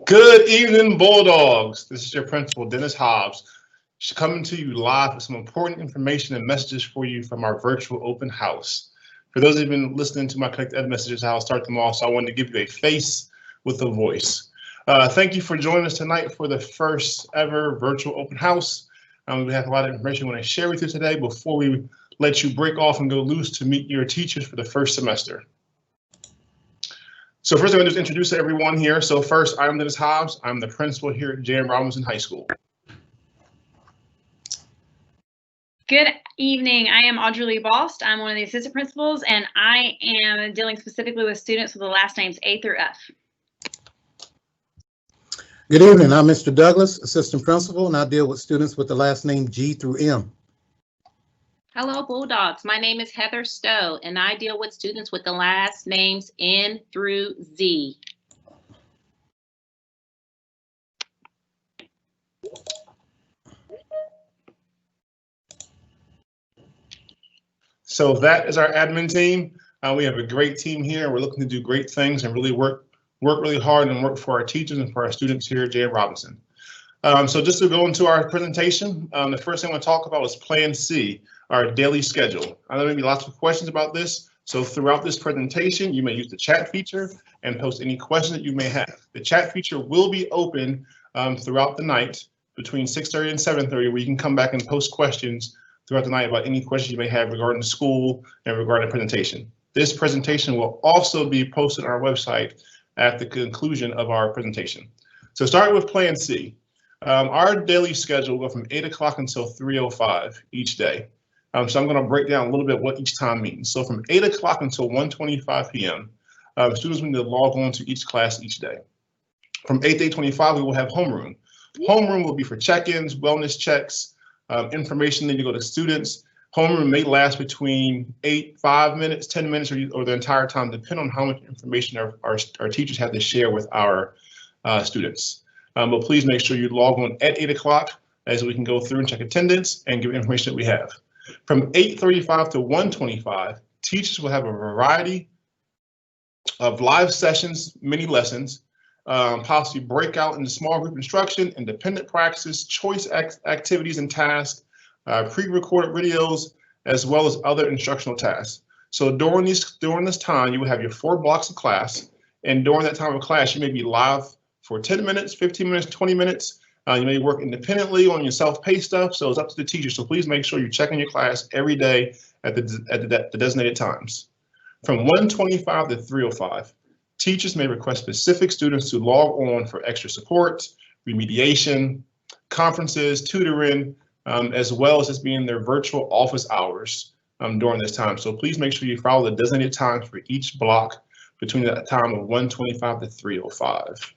Good evening, Bulldogs. This is your principal, Dennis Hobbs, coming to you live with some important information and messages for you from our virtual open house. For those who have been listening to my Connect Ed messages, I'll start them off, so I wanted to give you a face with a voice. Thank you for joining us tonight for the first ever virtual open house. We have a lot of information we want to share with you today before we let you break off and go loose to meet your teachers for the first semester. So first I'm going to just introduce everyone here. So first, I'm Dennis Hobbs. I'm the principal here at JMRHS High School. Good evening. I am Audrey Lee Bost. I'm one of the assistant principals, and I am dealing specifically with students with the last names A through F. Good evening. I'm Mr. Douglas, assistant principal, and I deal with students with the last name G through M. Hello, Bulldogs. My name is Heather Stowe, and I deal with students with the last names N through Z. So that is our admin team. We have a great team here. We're looking to do great things and really work really hard and work for our teachers and for our students here at J.M. Robinson. So just to go into our presentation, the first thing I want to talk about is Plan C, our daily schedule. I know there may be lots of questions about this, so throughout this presentation, you may use the chat feature and post any questions that you may have. The chat feature will be open throughout the night between 6:30 and 7:30, where you can come back and post questions throughout the night about any questions you may have regarding the school and regarding the presentation. This presentation will also be posted on our website at the conclusion of our presentation. So starting with Plan C. Our daily schedule will go from 8 o'clock until 3:05 each day. So I'm going to break down a little bit what each time means. So from 8 o'clock until 1:25 p.m., students need to log on to each class each day. From 8 to 8:25, we will have homeroom. Homeroom will be for check-ins, wellness checks, information need to go to students. Homeroom may last between 5 minutes, 10 minutes, or the entire time, depending on how much information our teachers have to share with our students. But please make sure you log on at 8 o'clock as we can go through and check attendance and give information that we have. From 8:35 to 1:25, teachers will have a variety of live sessions, mini lessons, possibly breakout into small group instruction, independent practices, choice activities and tasks, pre-recorded videos, as well as other instructional tasks. So during this time, you will have your 4 blocks of class, and during that time of class, you may be live for 10 minutes, 15 minutes, 20 minutes. You may work independently on your self-paced stuff, so it's up to the teacher. So please make sure you check in your class every day at the designated times. From 1:25 to 3:05, teachers may request specific students to log on for extra support, remediation, conferences, tutoring, as well as just being their virtual office hours during this time. So please make sure you follow the designated times for each block between the time of 1:25 to 3:05.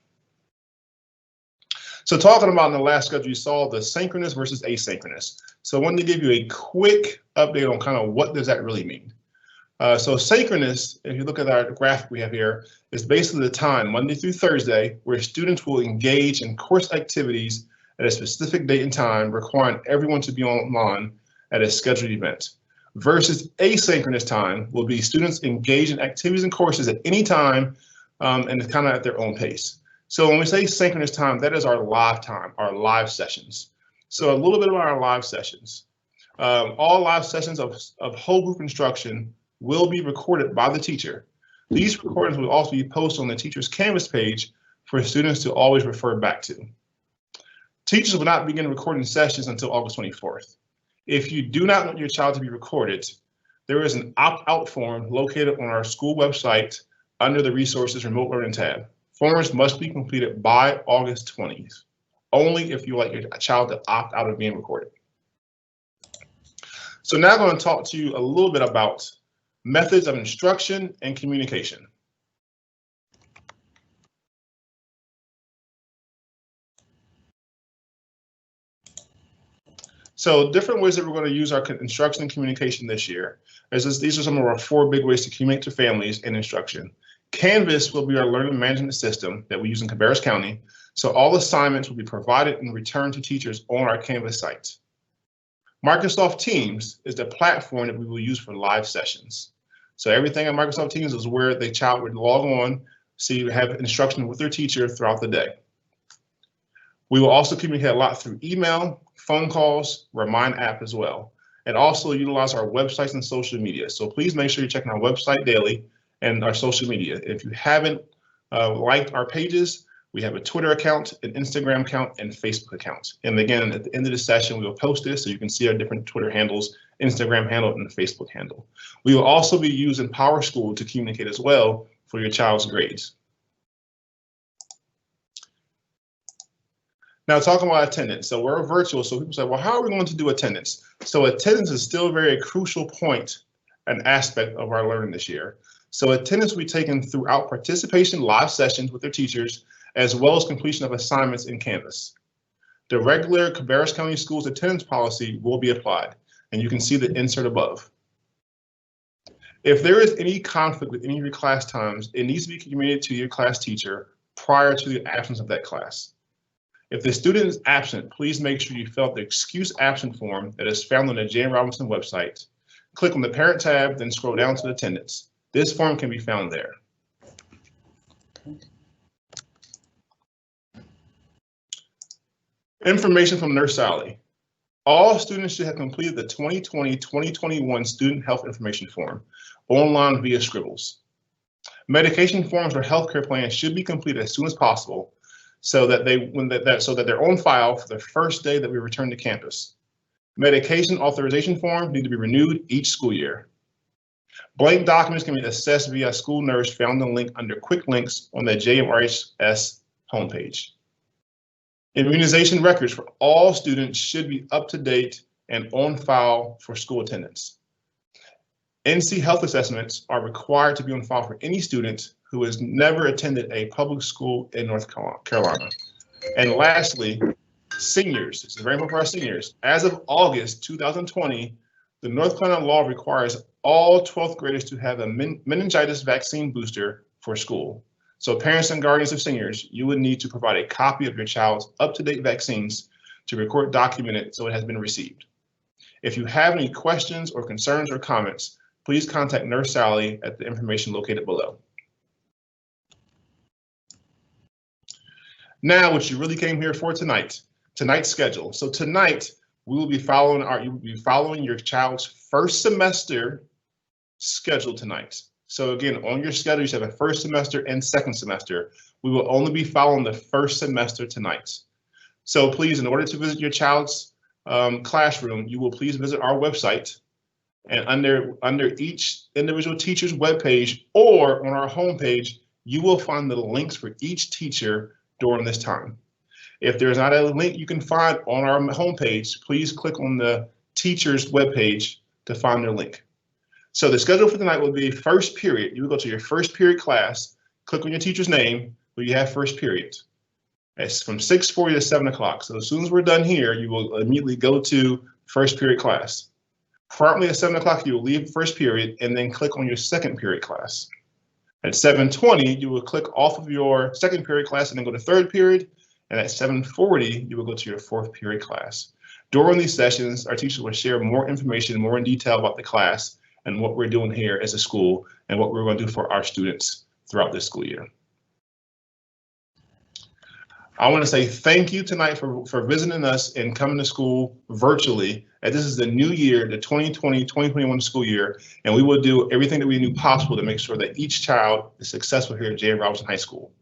So talking about in the last schedule, you saw the synchronous versus asynchronous. So I wanted to give you a quick update on kind of what does that really mean. So synchronous, if you look at our graphic we have here, is basically the time, Monday through Thursday, where students will engage in course activities at a specific date and time, requiring everyone to be online at a scheduled event. Versus asynchronous time will be students engage in activities and courses at any time and kind of at their own pace. So when we say synchronous time, that is our live time, our live sessions. So a little bit about our live sessions. All live sessions of whole group instruction will be recorded by the teacher. These recordings will also be posted on the teacher's Canvas page for students to always refer back to. Teachers will not begin recording sessions until August 24th. If you do not want your child to be recorded, there is an opt-out form located on our school website under the Resources Remote Learning tab. Forms must be completed by August 20th, only if you like your child to opt out of being recorded. So now I'm going to talk to you a little bit about methods of instruction and communication. So different ways that we're going to use our instruction and communication this year. These are some of our 4 big ways to communicate to families in instruction. Canvas will be our learning management system that we use in Cabarrus County. So all assignments will be provided and returned to teachers on our Canvas site. Microsoft Teams is the platform that we will use for live sessions. So everything in Microsoft Teams is where the child would log on, so you have instruction with their teacher throughout the day. We will also communicate a lot through email, phone calls, Remind app as well, and also utilize our websites and social media. So please make sure you're checking our website daily and our social media. If you haven't liked our pages, we have a Twitter account, an Instagram account, and Facebook account. And again, at the end of the session, we will post this so you can see our different Twitter handles, Instagram handle, and Facebook handle. We will also be using PowerSchool to communicate as well for your child's grades. Now, talking about attendance. So we're virtual, so people say, well, how are we going to do attendance? So attendance is still a very crucial point and aspect of our learning this year. So attendance will be taken throughout participation live sessions with their teachers, as well as completion of assignments in Canvas. The regular Cabarrus County Schools attendance policy will be applied, and you can see the insert above. If there is any conflict with any of your class times, it needs to be communicated to your class teacher prior to the absence of that class. If the student is absent, please make sure you fill out the excuse absent form that is found on the JMRHS website. Click on the parent tab, then scroll down to attendance. This form can be found there. Information from Nurse Sally. All students should have completed the 2020-2021 Student Health Information Form online via Scribbles. Medication forms or healthcare plans should be completed as soon as possible so that they're on file for the first day that we return to campus. Medication authorization forms need to be renewed each school year. Blank documents can be accessed via school nurse found in the link under quick links on the JMRHS homepage. Immunization records for all students should be up to date and on file for school attendance. NC health assessments are required to be on file for any student who has never attended a public school in North Carolina. And lastly, seniors. This is very important for our seniors. As of August 2020, the North Carolina law requires all 12th graders to have a meningitis vaccine booster for school. So parents and guardians of seniors, you would need to provide a copy of your child's up-to-date vaccines to record documented so it has been received. If you have any questions or concerns or comments, please contact Nurse Sally at the information located below. Now, what you really came here for tonight's schedule. So tonight, you will be following your child's first semester schedule tonight. So again, on your schedule, you should have a first semester and second semester. We will only be following the first semester tonight. So please, in order to visit your child's classroom, you will please visit our website, and under each individual teacher's webpage or on our homepage, you will find the links for each teacher during this time. If there's not a link you can find on our homepage, please click on the teacher's webpage to find their link. So the schedule for tonight will be first period. You will go to your first period class, click on your teacher's name, where you have first period. It's from 6:40 to 7 o'clock. So as soon as we're done here, you will immediately go to first period class. Promptly at 7 o'clock, you will leave first period and then click on your second period class. At 7:20, you will click off of your second period class and then go to third period. And at 7:40, you will go to your fourth period class. During these sessions, our teachers will share more information, more in detail about the class and what we're doing here as a school and what we're going to do for our students throughout this school year. I want to say thank you tonight for visiting us and coming to school virtually. And this is the new year, the 2020-2021 school year, and we will do everything that we do possible to make sure that each child is successful here at JMRHS High School.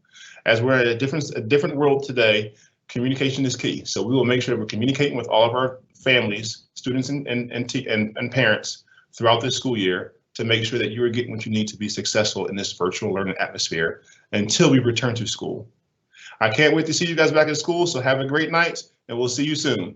As we're in a different world today, communication is key. So we will make sure that we're communicating with all of our families, students, and parents throughout this school year to make sure that you are getting what you need to be successful in this virtual learning atmosphere until we return to school. I can't wait to see you guys back at school, so have a great night, and we'll see you soon.